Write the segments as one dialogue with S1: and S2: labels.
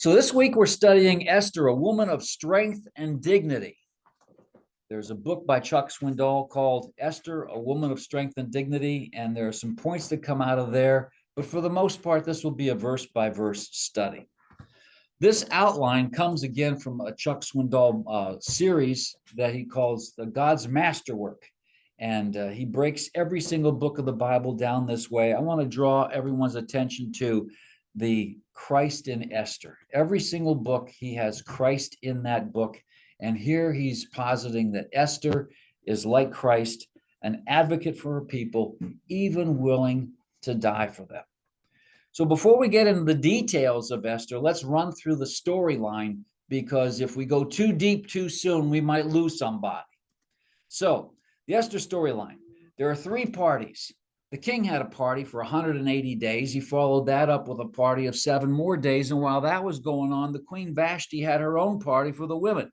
S1: So this week we're studying Esther, a woman of strength and dignity. There's a book by Chuck Swindoll called Esther, a Woman of Strength and Dignity, and there are some points that come out of there, but for the most part, this will be a verse-by-verse study. This outline comes again from a Chuck Swindoll series that he calls the God's Masterwork, and he breaks every single book of the Bible down this way. I want to draw everyone's attention to the Christ in Esther. Every single book, he has Christ in that book. And here he's positing that Esther is like Christ, an advocate for her people, even willing to die for them. So before we get into the details of Esther, let's run through the storyline, because if we go too deep too soon, we might lose somebody. So the Esther storyline, there are three parties. The king had a party for 180 days. He followed that up with a party of 7 more days. And while that was going on, the Queen Vashti had her own party for the women.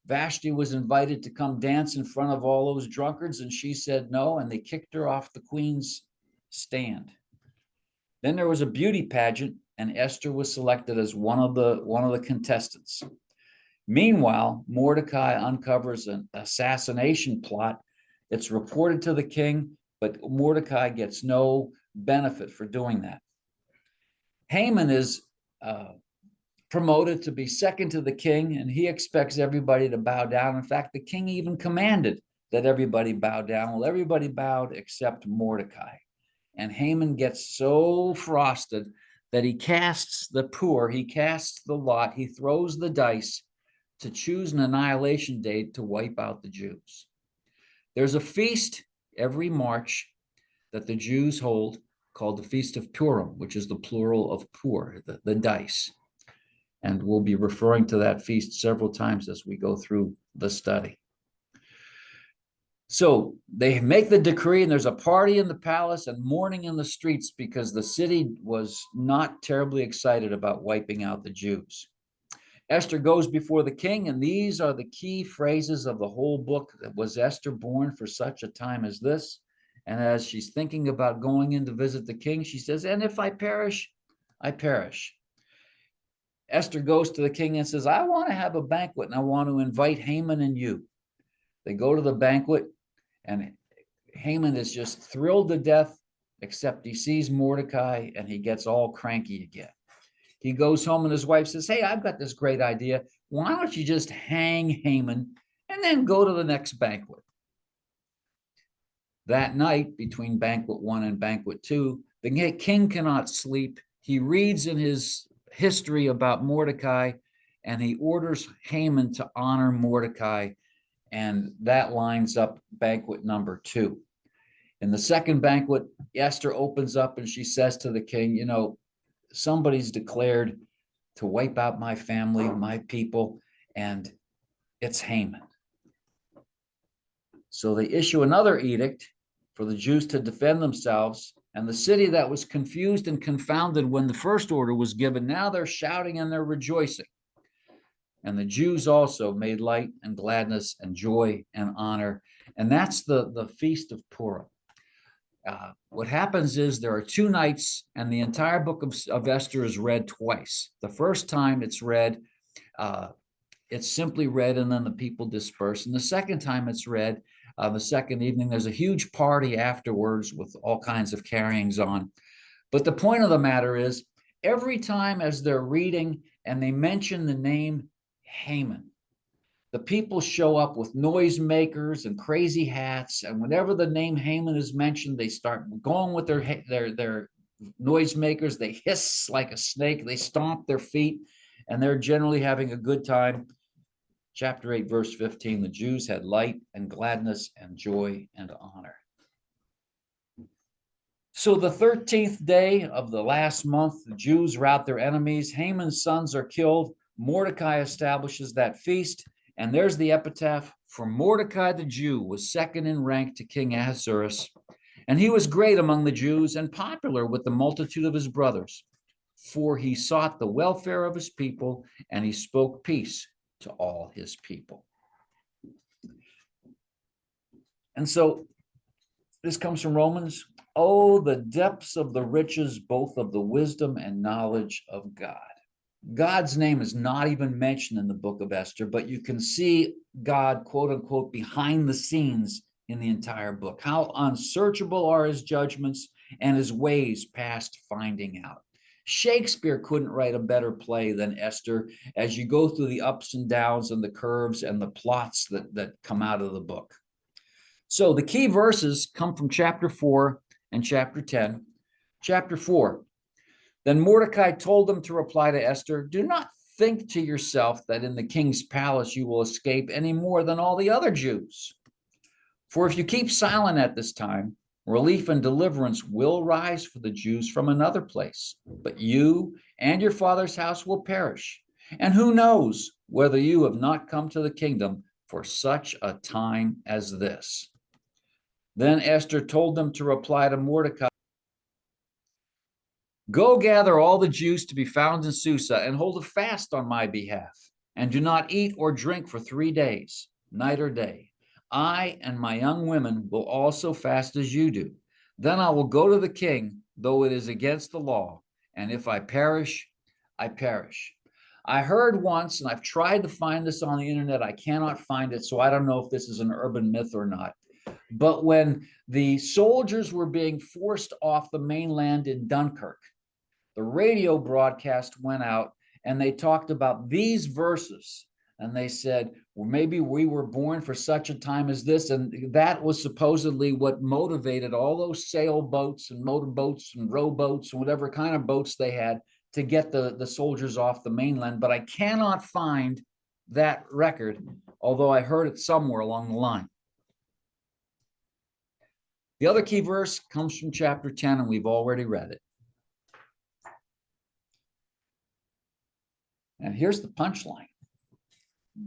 S1: Vashti was invited to come dance in front of all those drunkards, and she said no, and they kicked her off the queen's stand. Then there was a beauty pageant, and Esther was selected as one of the contestants. Meanwhile, Mordecai uncovers an assassination plot. It's reported to the king, but Mordecai gets no benefit for doing that. Haman is promoted to be second to the king, and he expects everybody to bow down. In fact, the king even commanded that everybody bow down. Well, everybody bowed except Mordecai. And Haman gets so frosted that he casts the lot, he throws the dice to choose an annihilation date to wipe out the Jews. There's a feast every March that the Jews hold called the Feast of Purim, which is the plural of pur, the dice. And we'll be referring to that feast several times as we go through the study. So they make the decree, and there's a party in the palace and mourning in the streets because the city was not terribly excited about wiping out the Jews. Esther goes before the king, and these are the key phrases of the whole book. Was Esther born for such a time as this? And as she's thinking about going in to visit the king, she says, and if I perish, I perish. Esther goes to the king and says, I want to have a banquet, and I want to invite Haman and you. They go to the banquet, and Haman is just thrilled to death, except he sees Mordecai, and he gets all cranky again. He goes home, and his wife says, hey, I've got this great idea. Why don't you just hang Haman and then go to the next banquet? That night, between banquet 1 and banquet 2, the king cannot sleep. He reads in his history about Mordecai, and he orders Haman to honor Mordecai, and that lines up banquet number 2. In the second banquet, Esther opens up and she says to the king, you know, somebody's declared to wipe out my family, my people, and it's Haman. So they issue another edict for the Jews to defend themselves. And the city that was confused and confounded when the first order was given, now they're shouting and they're rejoicing. And the Jews also made light and gladness and joy and honor. And that's the Feast of Purim. What happens is there are 2 nights, and the entire book of Esther is read twice. The first time it's read, it's simply read, and then the people disperse. And the second time it's read, the second evening, there's a huge party afterwards with all kinds of carryings on. But the point of the matter is, every time as they're reading and they mention the name Haman, the people show up with noisemakers and crazy hats. And whenever the name Haman is mentioned, they start going with their noisemakers. They hiss like a snake. They stomp their feet, and they're generally having a good time. Chapter 8, verse 15, the Jews had light and gladness and joy and honor. So the 13th day of the last month, the Jews rout their enemies. Haman's sons are killed. Mordecai establishes that feast. And there's the epitaph. For Mordecai the Jew was second in rank to King Ahasuerus. And he was great among the Jews and popular with the multitude of his brothers. For he sought the welfare of his people, and he spoke peace to all his people. And so this comes from Romans. Oh, the depths of the riches, both of the wisdom and knowledge of God. God's name is not even mentioned in the book of Esther, but you can see God, quote unquote, behind the scenes in the entire book. How unsearchable are his judgments and his ways past finding out. Shakespeare couldn't write a better play than Esther as you go through the ups and downs and the curves and the plots that come out of the book. So the key verses come from chapter 4 and chapter 10. Chapter 4. Then Mordecai told them to reply to Esther, do not think to yourself that in the king's palace you will escape any more than all the other Jews. For if you keep silent at this time, relief and deliverance will rise for the Jews from another place, but you and your father's house will perish. And who knows whether you have not come to the kingdom for such a time as this. Then Esther told them to reply to Mordecai, go gather all the Jews to be found in Susa and hold a fast on my behalf, and do not eat or drink for 3 days, night or day. I and my young women will also fast as you do. Then I will go to the king, though it is against the law, and if I perish, I perish. I heard once, and I've tried to find this on the internet, I cannot find it, so I don't know if this is an urban myth or not. But when the soldiers were being forced off the mainland in Dunkirk, the radio broadcast went out and they talked about these verses. And they said, well, maybe we were born for such a time as this. And that was supposedly what motivated all those sailboats and motorboats and rowboats and whatever kind of boats they had to get the soldiers off the mainland. But I cannot find that record, although I heard it somewhere along the line. The other key verse comes from chapter 10, and we've already read it. And here's the punchline.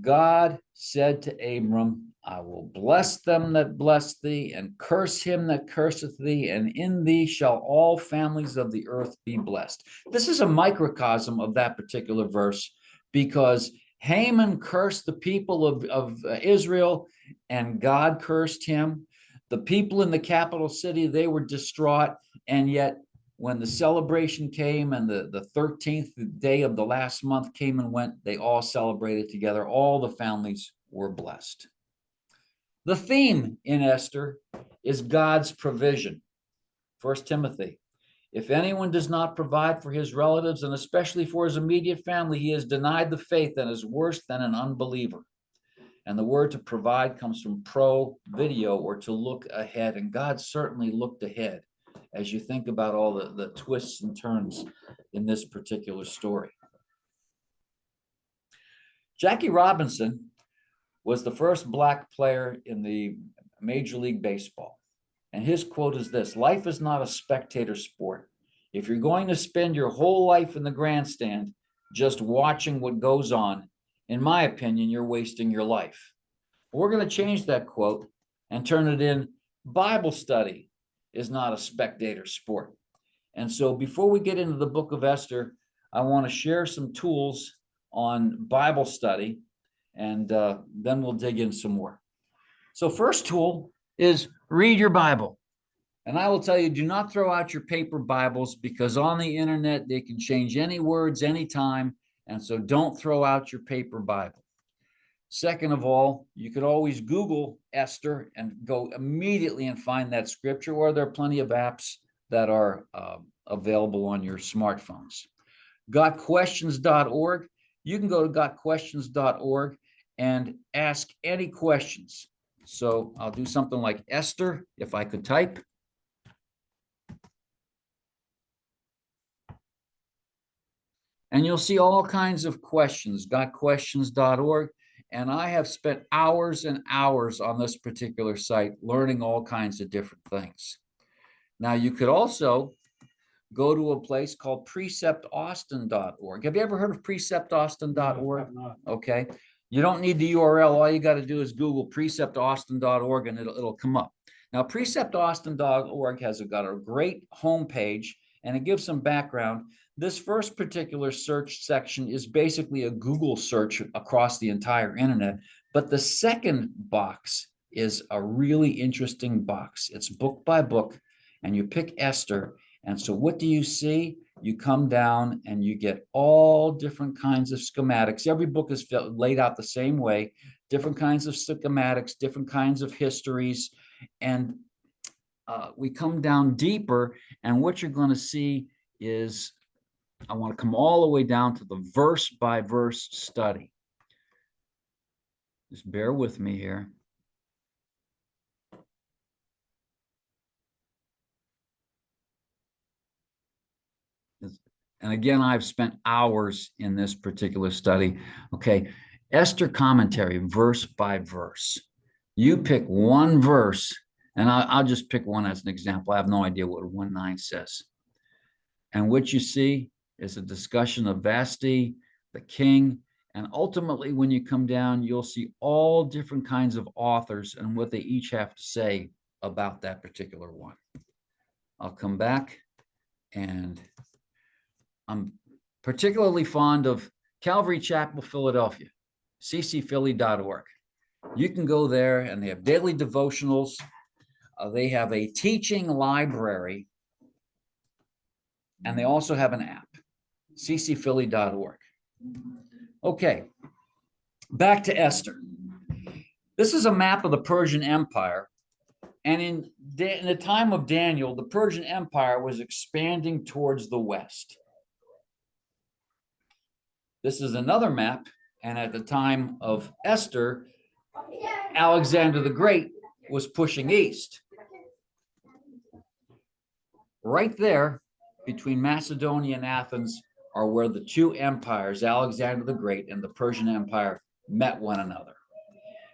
S1: God said to Abram, I will bless them that bless thee, and curse him that curseth thee, and in thee shall all families of the earth be blessed. This is a microcosm of that particular verse, because Haman cursed the people of Israel, and God cursed him. The people in the capital city, they were distraught, and yet when the celebration came and the 13th day of the last month came and went, they all celebrated together. All the families were blessed. The theme in Esther is God's provision. 1 Timothy, if anyone does not provide for his relatives and especially for his immediate family, he has denied the faith and is worse than an unbeliever. And the word to provide comes from pro-video, or to look ahead. And God certainly looked ahead as you think about all the twists and turns in this particular story. Jackie Robinson was the first Black player in the Major League Baseball. And his quote is this: life is not a spectator sport. If you're going to spend your whole life in the grandstand just watching what goes on, in my opinion, you're wasting your life. We're going to change that quote and turn it in: Bible study is not a spectator sport. And so before we get into the book of Esther, I want to share some tools on Bible study, and then we'll dig in some more. So first tool is read your Bible. And I will tell you, do not throw out your paper Bibles, because on the internet, they can change any words anytime. And so don't throw out your paper Bible. Second of all, you could always Google Esther and go immediately and find that scripture, or there are plenty of apps that are available on your smartphones. Gotquestions.org. You can go to gotquestions.org and ask any questions. So I'll do something like Esther, if I could type. And you'll see all kinds of questions, gotquestions.org. And I have spent hours and hours on this particular site learning all kinds of different things. Now, you could also go to a place called preceptaustin.org. Have you ever heard of preceptaustin.org?
S2: No,
S1: okay. You don't need the URL. All you got to do is Google preceptaustin.org and it'll come up. Now, preceptaustin.org has got a great homepage, and it gives some background. This first particular search section is basically a Google search across the entire internet. But the second box is a really interesting box. It's book by book, and you pick Esther, And so what do you see? You come down and you get all different kinds of schematics. Every book is laid out the same way, different kinds of schematics, different kinds of histories. And we come down deeper, and what you're going to see is, I want to come all the way down to the verse by verse study. Just bear with me here. And again, I've spent hours in this particular study. Okay, Esther commentary, verse by verse. You pick one verse, and I'll just pick one as an example. I have no idea what 1:9 says. And what you see is a discussion of Vashti, the king, and ultimately, when you come down, you'll see all different kinds of authors and what they each have to say about that particular one. I'll come back, and I'm particularly fond of Calvary Chapel, Philadelphia, ccphilly.org. You can go there, and they have daily devotionals. They have a teaching library, and they also have an app, ccphilly.org. Okay, back to Esther. This is a map of the Persian Empire. And in the time of Daniel, the Persian Empire was expanding towards the west. This is another map. And at the time of Esther, Alexander the Great was pushing east. Right there, between Macedonia and Athens, are where the two empires, Alexander the Great and the Persian Empire, met one another.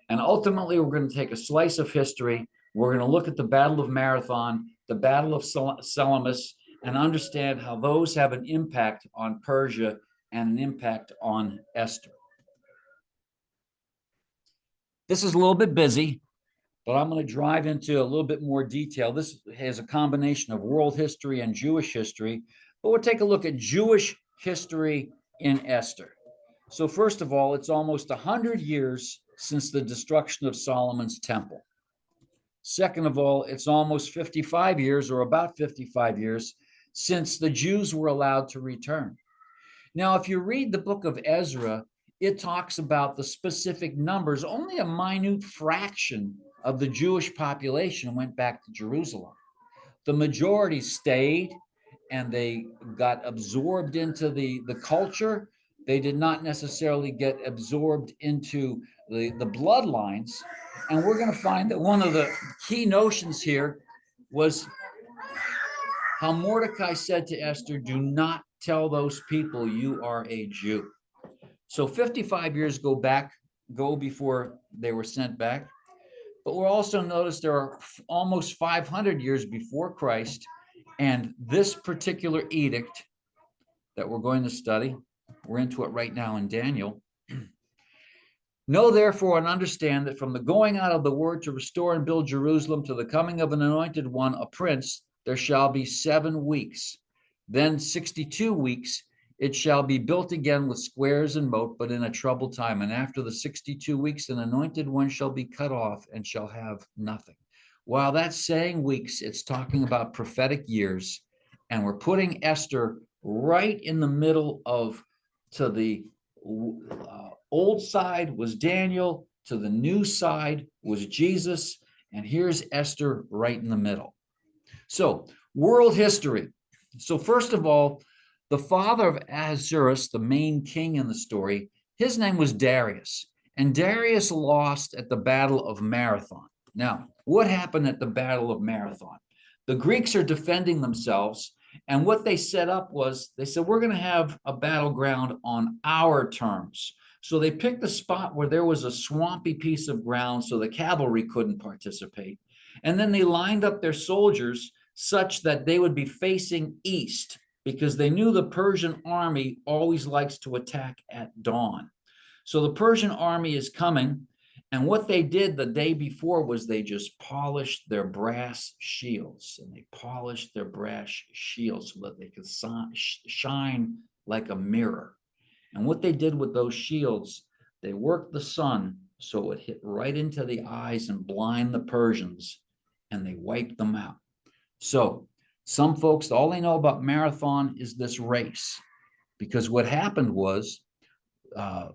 S1: And ultimately, we're going to take a slice of history. We're going to look at the Battle of Marathon, the Battle of Salamis, and understand how those have an impact on Persia and an impact on Esther. This is a little bit busy, but I'm going to drive into a little bit more detail. This has a combination of world history and Jewish history, but we'll take a look at Jewish history in Esther. So first of all, it's almost 100 years since the destruction of Solomon's temple. Second of all, it's almost 55 years, or about 55 years, since the Jews were allowed to return. Now, if you read the book of Ezra, it talks about the specific numbers. Only a minute fraction of the Jewish population went back to Jerusalem. The majority stayed, and they got absorbed into the culture. They did not necessarily get absorbed into the bloodlines. And we're going to find that one of the key notions here was how Mordecai said to Esther, do not tell those people you are a Jew. So 55 years go before they were sent back. But we'll also notice there are almost 500 years before Christ. And this particular edict that we're going to study, we're into it right now in Daniel. Know therefore and understand that from the going out of the word to restore and build Jerusalem to the coming of an anointed one, a prince, there shall be 7 weeks. Then 62 weeks, it shall be built again with squares and moat, but in a troubled time. And after the 62 weeks, an anointed one shall be cut off and shall have nothing. While that's saying weeks, it's talking about prophetic years. And we're putting Esther right in the middle of, to the old side was Daniel, to the new side was Jesus, and here's Esther right in the middle. So, world history. So first of all, the father of Ahasuerus, the main king in the story, his name was Darius, and Darius lost at the Battle of Marathon. Now, what happened at the Battle of Marathon? The Greeks are defending themselves, and what they set up was, they said, we're going to have a battleground on our terms. So they picked a spot where there was a swampy piece of ground so the cavalry couldn't participate. And then they lined up their soldiers such that they would be facing east, because they knew the Persian army always likes to attack at dawn. So the Persian army is coming, and what they did the day before was they just polished their brass shields, and they polished their brass shields so that they could shine like a mirror. And what they did with those shields, they worked the sun so it hit right into the eyes and blind the Persians, and they wiped them out. So Some folks, all they know about marathon is this race, because what happened was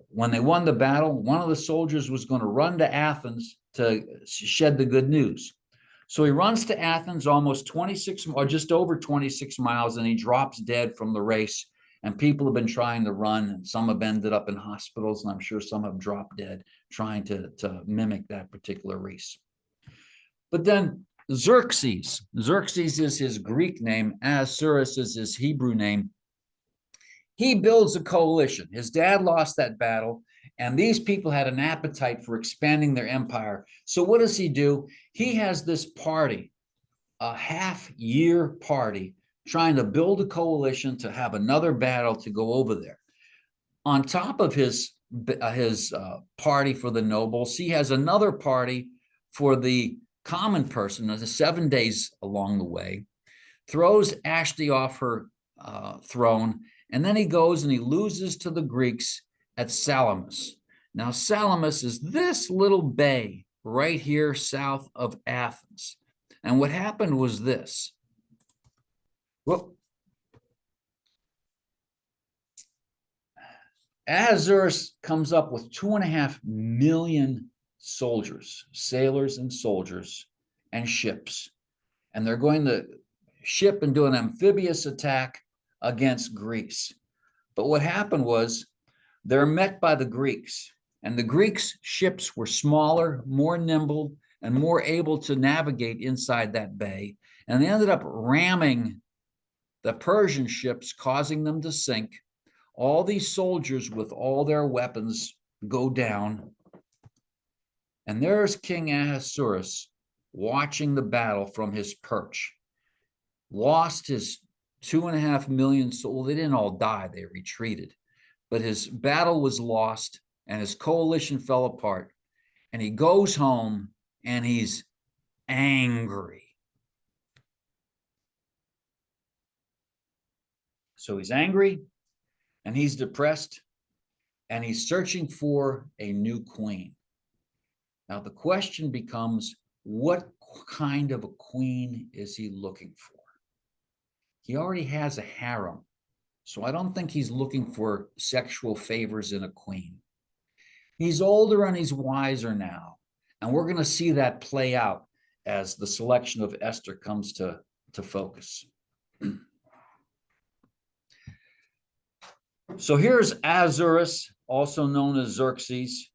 S1: when they won the battle, one of the soldiers was going to run to Athens to shed the good news. So he runs to Athens almost 26 or just over 26 miles, and he drops dead from the race. And people have been trying to run, and some have ended up in hospitals, and I'm sure some have dropped dead trying to mimic that particular race. But then Xerxes is his Greek name, Ahasuerus is his Hebrew name. He builds a coalition. His dad lost that battle, and these people had an appetite for expanding their empire. So what does he do? He has this party, a half-year party, trying to build a coalition to have another battle to go over there. On top of his party for the nobles, he has another party for the common person. There's 7 days along the way, throws Ashley off her throne, and then he goes and he loses to the Greeks at Salamis. Now, Salamis is this little bay right here south of Athens. And what happened was this. Well, Ahasuerus comes up with 2.5 million soldiers, sailors and soldiers, and ships. And they're going to ship and do an amphibious attack against Greece. But what happened was they're met by the Greeks, and the Greeks' ships were smaller, more nimble, and more able to navigate inside that bay. And they ended up ramming the Persian ships, causing them to sink. All these soldiers with all their weapons go down. And there's King Ahasuerus watching the battle from his perch. Lost his 2.5 million souls. They didn't all die, they retreated. But his battle was lost, and his coalition fell apart. And he goes home, and he's angry. So he's angry, and he's depressed, and he's searching for a new queen. Now, the question becomes, what kind of a queen is he looking for? He already has a harem, so I don't think he's looking for sexual favors in a queen. He's older and he's wiser now, and we're going to see that play out as the selection of Esther comes to focus. So here's Ahasuerus, also known as Xerxes.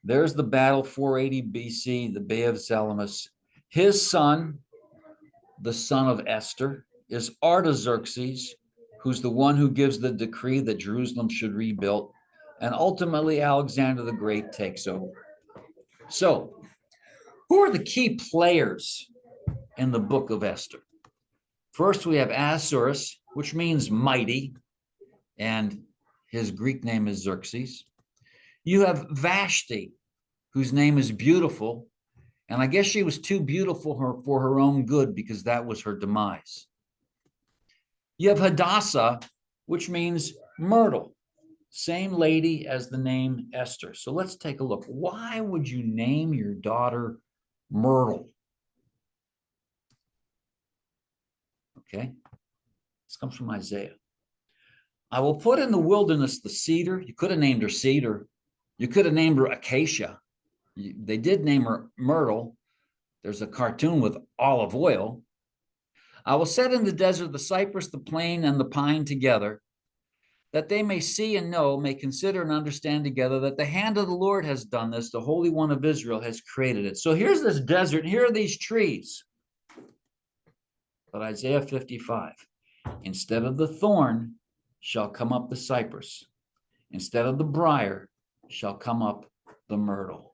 S1: There's the battle, 480 BC, the Bay of Salamis. His son, the son of Esther, is Artaxerxes, who's the one who gives the decree that Jerusalem should be rebuilt. And ultimately, Alexander the Great takes over. So, who are the key players in the Book of Esther? First, we have Ahasuerus, which means mighty, and his Greek name is Xerxes. You have Vashti, whose name is beautiful, and I guess she was too beautiful for her own good because that was her demise. You have Hadassah, which means myrtle, same lady as the name Esther. So let's take a look. Why would you name your daughter Myrtle? Okay, this comes from Isaiah. I will put in the wilderness the cedar. You could have named her Cedar. You could have named her Acacia. They did name her Myrtle. There's a cartoon with olive oil. I will set in the desert the cypress, the plane, and the pine together, that they may see and know, may consider and understand together that the hand of the Lord has done this. The Holy One of Israel has created it. So here's this desert, and here are these trees. But Isaiah 55, instead of the thorn shall come up the cypress. Instead of the briar shall come up the myrtle.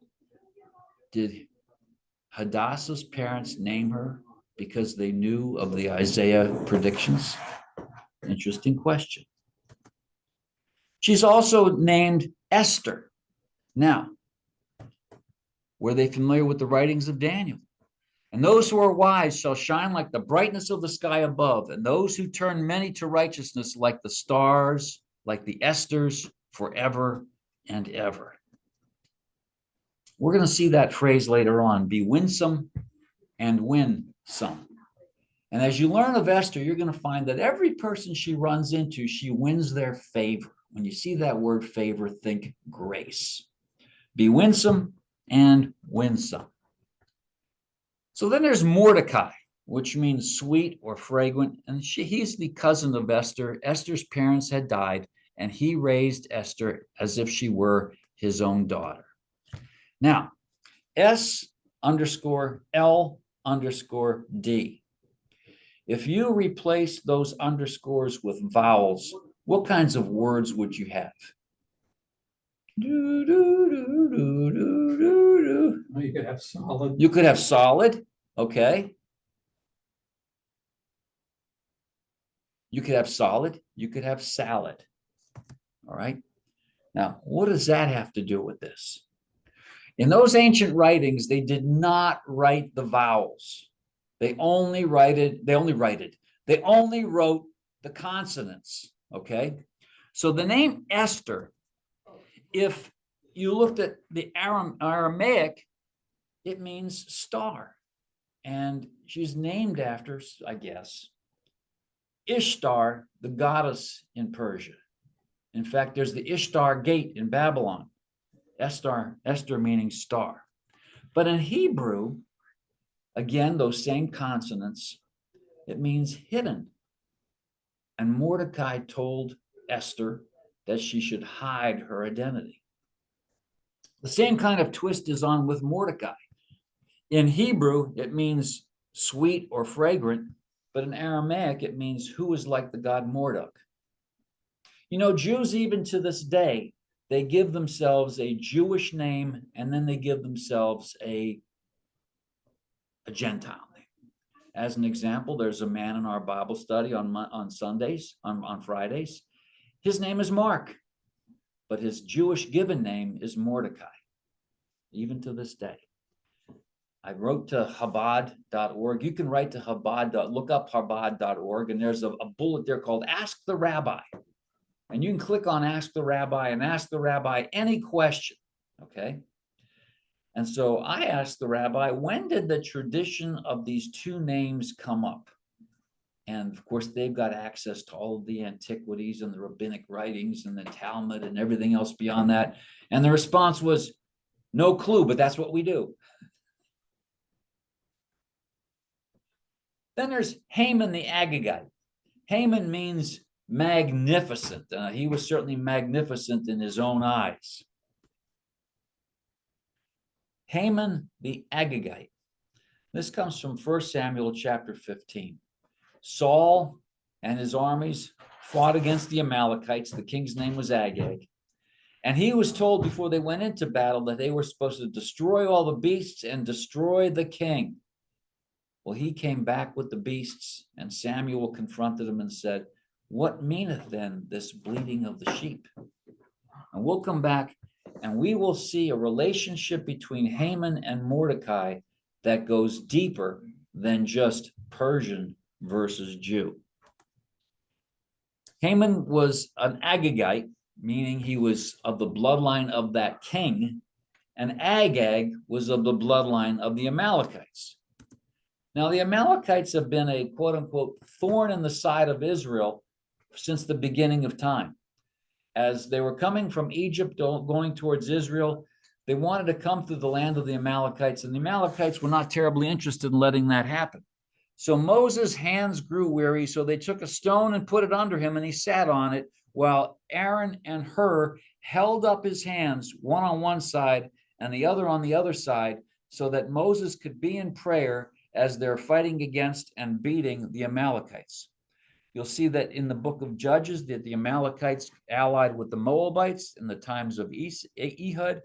S1: Did Hadassah's parents name her because they knew of the Isaiah predictions? Interesting question. She's also named Esther. Now, were they familiar with the writings of Daniel? And those who are wise shall shine like the brightness of the sky above, and those who turn many to righteousness like the stars, like the Esthers, forever and ever. We're going to see that phrase later on, be winsome and win some. And as you learn of Esther, you're going to find that every person she runs into, she wins their favor. When you see that word favor, think grace. Be winsome and win some. So then there's Mordecai, which means sweet or fragrant. And he's the cousin of Esther. Esther's parents had died, and he raised Esther as if she were his own daughter. Now, S_L_D. If you replace those underscores with vowels, what kinds of words would you have?
S2: You could have solid.
S1: You could have solid, okay. You could have solid, you could have salad. All right. Now, what does that have to do with this? In those ancient writings, they did not write the vowels. They only wrote the consonants. Okay. So the name Esther, if you looked at the Aramaic, it means star. And she's named after, I guess, Ishtar, the goddess in Persia. In fact, there's the Ishtar Gate in Babylon. Esther meaning star. But in Hebrew, again, those same consonants, it means hidden. And Mordecai told Esther that she should hide her identity. The same kind of twist is on with Mordecai. In Hebrew, it means sweet or fragrant, but in Aramaic, it means who is like the god Marduk. You know, Jews, even to this day, they give themselves a Jewish name, and then they give themselves a Gentile name. As an example, there's a man in our Bible study on Sundays, on Fridays. His name is Mark, but his Jewish given name is Mordecai, even to this day. I wrote to Chabad.org. You can write to Chabad. Look up Chabad.org, and there's a bullet there called Ask the Rabbi. And you can click on Ask the Rabbi and ask the rabbi any question, okay? And so I asked the rabbi, when did the tradition of these two names come up? And of course, they've got access to all of the antiquities and the rabbinic writings and the Talmud and everything else beyond that. And the response was, no clue, but that's what we do. Then there's Haman the Agagite. Haman means magnificent. He was certainly magnificent in his own eyes. Haman the Agagite. This comes from 1 Samuel chapter 15. Saul and his armies fought against the Amalekites. The king's name was Agag. And he was told before they went into battle that they were supposed to destroy all the beasts and destroy the king. Well, he came back with the beasts, and Samuel confronted him and said, what meaneth then this bleating of the sheep? And we'll come back and we will see a relationship between Haman and Mordecai that goes deeper than just Persian versus Jew. Haman was an Agagite, meaning he was of the bloodline of that king, and Agag was of the bloodline of the Amalekites. Now, the Amalekites have been a quote unquote thorn in the side of Israel since the beginning of time. As they were coming from Egypt going towards Israel, they wanted to come through the land of the Amalekites, and the Amalekites were not terribly interested in letting that happen. So Moses' hands grew weary, so they took a stone and put it under him, and he sat on it, while Aaron and Hur held up his hands, one on one side and the other on the other side, so that Moses could be in prayer as they're fighting against and beating the Amalekites. You'll see that in the book of Judges that the Amalekites allied with the Moabites in the times of Ehud,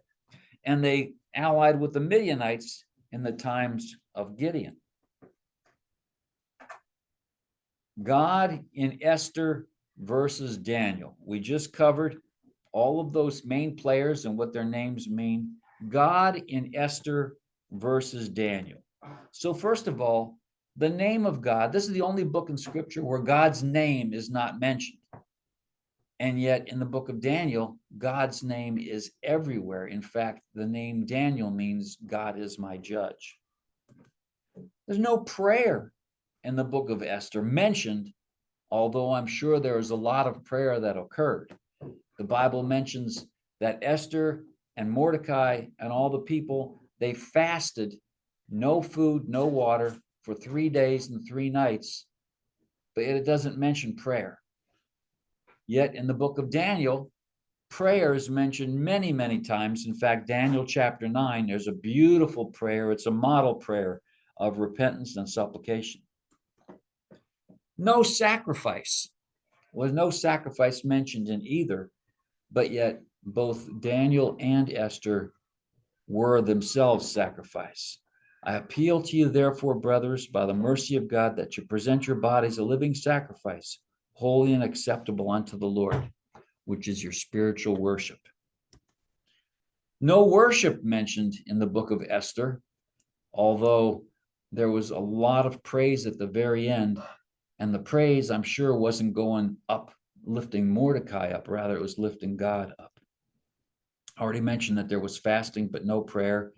S1: and they allied with the Midianites in the times of Gideon. God in Esther versus Daniel. We just covered all of those main players and what their names mean. God in Esther versus Daniel. So first of all, the name of God, this is the only book in scripture where God's name is not mentioned. And yet in the book of Daniel, God's name is everywhere. In fact, the name Daniel means God is my judge. There's no prayer in the book of Esther mentioned, although I'm sure there is a lot of prayer that occurred. The Bible mentions that Esther and Mordecai and all the people, they fasted, no food, no water for 3 days and 3 nights, but it doesn't mention prayer. Yet in the book of Daniel, prayer is mentioned many, many times. In fact, Daniel chapter 9, there's a beautiful prayer. It's a model prayer of repentance and supplication. No sacrifice. Was no sacrifice mentioned in either, but yet both Daniel and Esther were themselves sacrifice. I appeal to you, therefore, brothers, by the mercy of God, that you present your bodies a living sacrifice, holy and acceptable unto the Lord, which is your spiritual worship. No worship mentioned in the book of Esther, although there was a lot of praise at the very end. And the praise, I'm sure, wasn't going up, lifting Mordecai up. Rather, it was lifting God up. I already mentioned that there was fasting, but no prayer.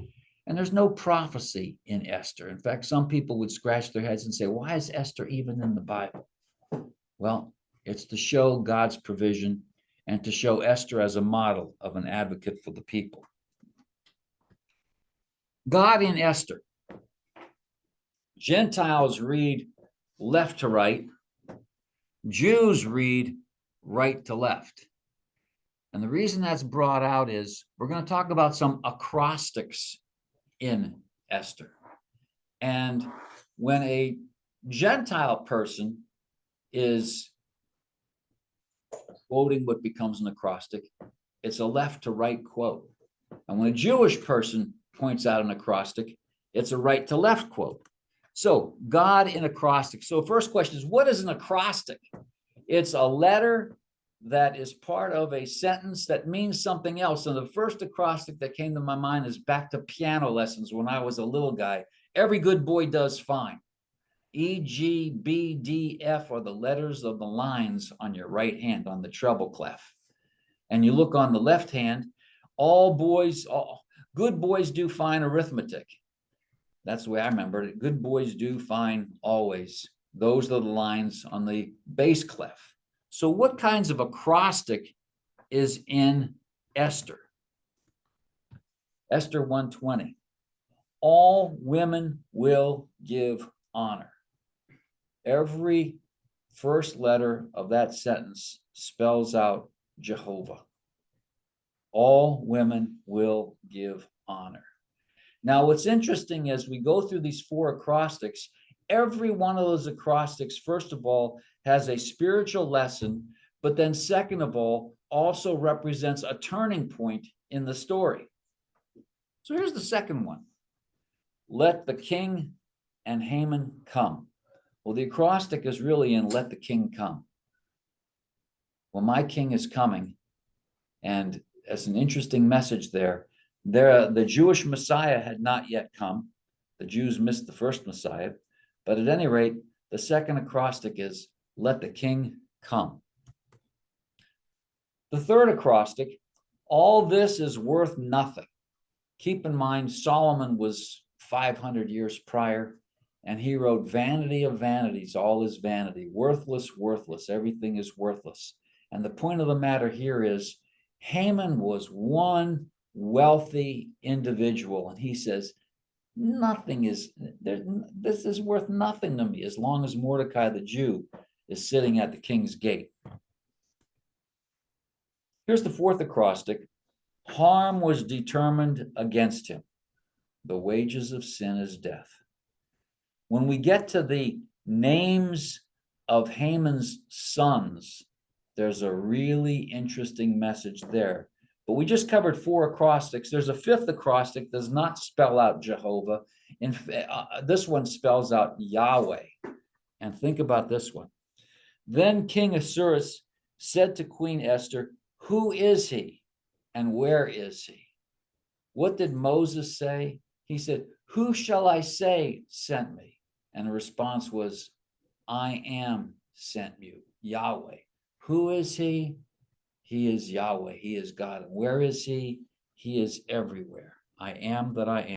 S1: And there's no prophecy in Esther. In fact, some people would scratch their heads and say, why is Esther even in the Bible? Well, it's to show God's provision and to show Esther as a model of an advocate for the people. God in Esther. Gentiles read left to right. Jews read right to left. And the reason that's brought out is we're going to talk about some acrostics in Esther. And when a Gentile person is quoting what becomes an acrostic, it's a left to right quote. And when a Jewish person points out an acrostic, it's a right to left quote. So God in acrostic. So first question is, what is an acrostic? It's a letter that is part of a sentence that means something else. And the first acrostic that came to my mind is back to piano lessons when I was a little guy. Every good boy does fine. E, G, B, D, F are the letters of the lines on your right hand on the treble clef. And you look on the left hand, good boys do fine arithmetic. That's the way I remember it. Good boys do fine always. Those are the lines on the bass clef. So what kinds of acrostic is in Esther? Esther 1:20. All women will give honor. Every first letter of that sentence spells out Jehovah. All women will give honor. Now, what's interesting as we go through these 4 acrostics, every one of those acrostics, first of all, has a spiritual lesson, but then second of all, also represents a turning point in the story. So here's the second one. Let the king and Haman come. Well, the acrostic is really in let the king come. Well, my king is coming. And as an interesting message there, the Jewish Messiah had not yet come. The Jews missed the first Messiah. But at any rate, the second acrostic is, let the king come. The third acrostic, all this is worth nothing. Keep in mind, Solomon was 500 years prior, and he wrote, vanity of vanities, all is vanity. Worthless, worthless, everything is worthless. And the point of the matter here is, Haman was one wealthy individual, and he says, nothing is there, this is worth nothing to me as long as Mordecai the Jew is sitting at the king's gate. Here's the fourth acrostic. Harm was determined against him. The wages of sin is death. When we get to the names of Haman's sons, there's a really interesting message there. But we just covered 4 acrostics. There's a 5th acrostic, does not spell out Jehovah. This one spells out Yahweh. And think about this one. Then King Ahasuerus said to Queen Esther, who is he and where is he? What did Moses say? He said, who shall I say sent me? And the response was, I am sent you, Yahweh. Who is he? He is Yahweh. He is God. And where is he? He is everywhere. I am that I am.